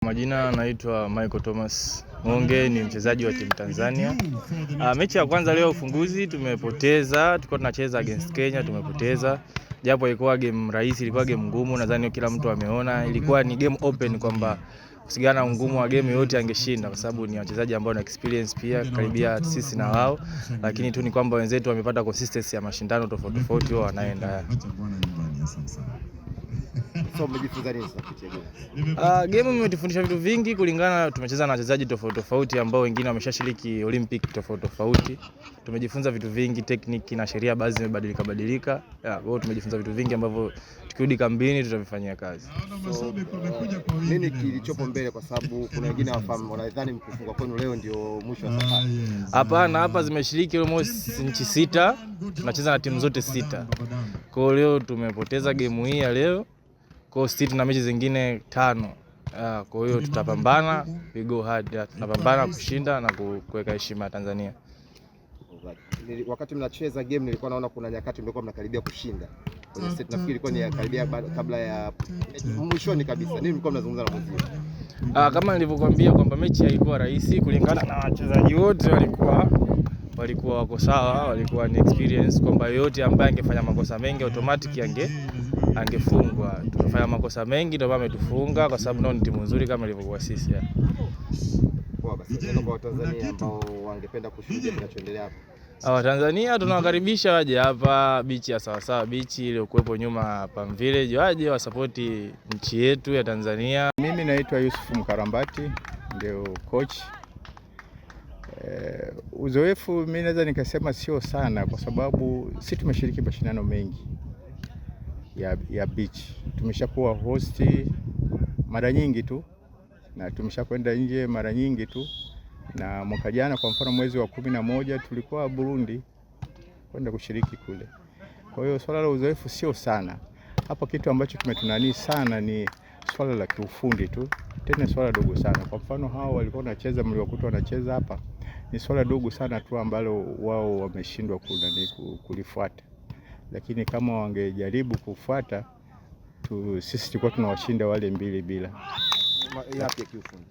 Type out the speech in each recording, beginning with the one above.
Majina naitwa Michael Thomas Monge, ni mchezaji wa timu Tanzania. Mechi ya kwanza leo ufunguzi tumepoteza, tulikuwa tunacheza against Kenya, tumepoteza. Japo ilikuwa game rahisi, ilikuwa game ngumu, nadhani kila mtu ameona. Ilikuwa ni game open kwamba kusigana ngumu wa game yote angeshinda kwa sababu ni wachezaji ambao na experience pia karibia sisi na wao, lakini tu ni kwamba wenzetu wamepata consistency ya mashindano tofauti wao wanaenda. So umejifunza nini kupitia game? Imetufundisha vitu vingi kulingana, tumecheza na wachezaji tofauti ambao wengine wameshashiriki Olympic tofauti. Tumejifunza vitu vingi, technique na sheria baadhi zimebadilika. Kwa hiyo tumejifunza vitu vingi ambavyo tukirudi kambini tutavifanyia kazi. So, nini kilichopo mbele, kwa sababu kuna wengine wanadhani mkifungwa kwenu leo ndio mwisho wa safari? Hapana, hapa zimeshiriki almost nchi 6, tunacheza na timu zote 6. Kwa hiyo leo tumepoteza game hii ya leo. Kwa hiyo tuna mechi zingine 5. Kwa hiyo tutapambana, we go hard. Tunapambana kushinda na kuweka heshima ya Tanzania. Wakati mnacheza game nilikuwa naona kuna nyakati mlikuwa mnakaribia kushinda. Kwenye set nafikiri ilikuwa ni karibia kabla ya mwishoni kabisa. Nini mlikuwa mnazungumza na mwenzio? Kama nilivyokuambia kwamba mechi haikuwa rahisi kulingana na wachezaji wote walikuwa wako sawa, walikuwa ni experience kwamba yote ambaye angefanya makosa mengi automatic angefungwa. Tumefanya makosa mengi ndio maana ametufunga kwa sababu nao ni timu nzuri kama ilivyokuwa sisi. Kwa basi neno kwa Tanzania ambao wangependa kushuhudia kinachoendelea hapa. Tanzania tunawakaribisha waje hapa beach ya Sawasawa Beach ile kuwepo nyuma Palm Village, waje wasapoti nchi yetu ya Tanzania. Mimi naitwa Yusuf Mkarambati, ndio coach. Uzoefu mimi naweza nikasema sio sana kwa sababu sisi tumeshiriki mashindano mengi ya beach. Tumeshakuwa host mara nyingi tu na tumeshakwenda nje mara nyingi tu, na mwaka jana kwa mfano mwezi wa 11 tulikuwa Burundi kwenda kushiriki kule. Kwa hiyo swala la uzoefu sio sana. Hapa kitu ambacho kimetunani sana ni swala la kiufundi tu. Tena swala dogo sana. Kwa mfano hao walikuwa wanacheza, mliokuta wanacheza hapa, ni swala dogo sana tu ambalo wao wameshindwa kulifuata. Lakini kama wangejaribu kufuata sisi tulikuwa tunawashinda wale 2-2. Yapi ya kiufundi?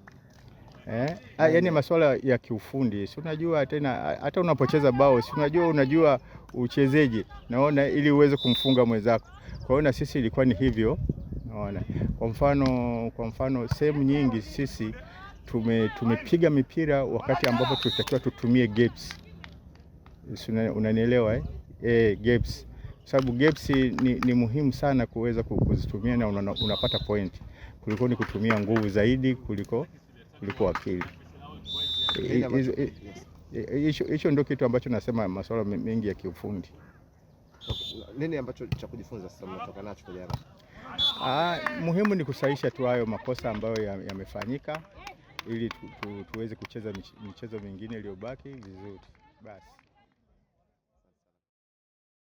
Yaani masuala ya kiufundi. Si unajua tena hata unapocheza bao, si unajua uchezeje. Naona ili uweze kumfunga mwenzako. Kwa hiyo na sisi ilikuwa ni hivyo. Naona. Kwa mfano sehemu nyingi sisi tumepiga mipira wakati ambapo tulitakiwa tutumie gaps. Unanielewa gaps. Sababu gaps ni muhimu sana kuweza kuzitumia na unapata point. Kuliko ni kutumia nguvu zaidi kuliko akili. Hicho ndio kitu ambacho nasema masuala mengi ya kiufundi. Nini ambacho cha kujifunza sasa mnatoka nacho kwa jana? Muhimu ni kusahisha tu hayo makosa ambayo yamefanyika ili tuweze kucheza michezo mingine iliyobaki vizuri. Basi.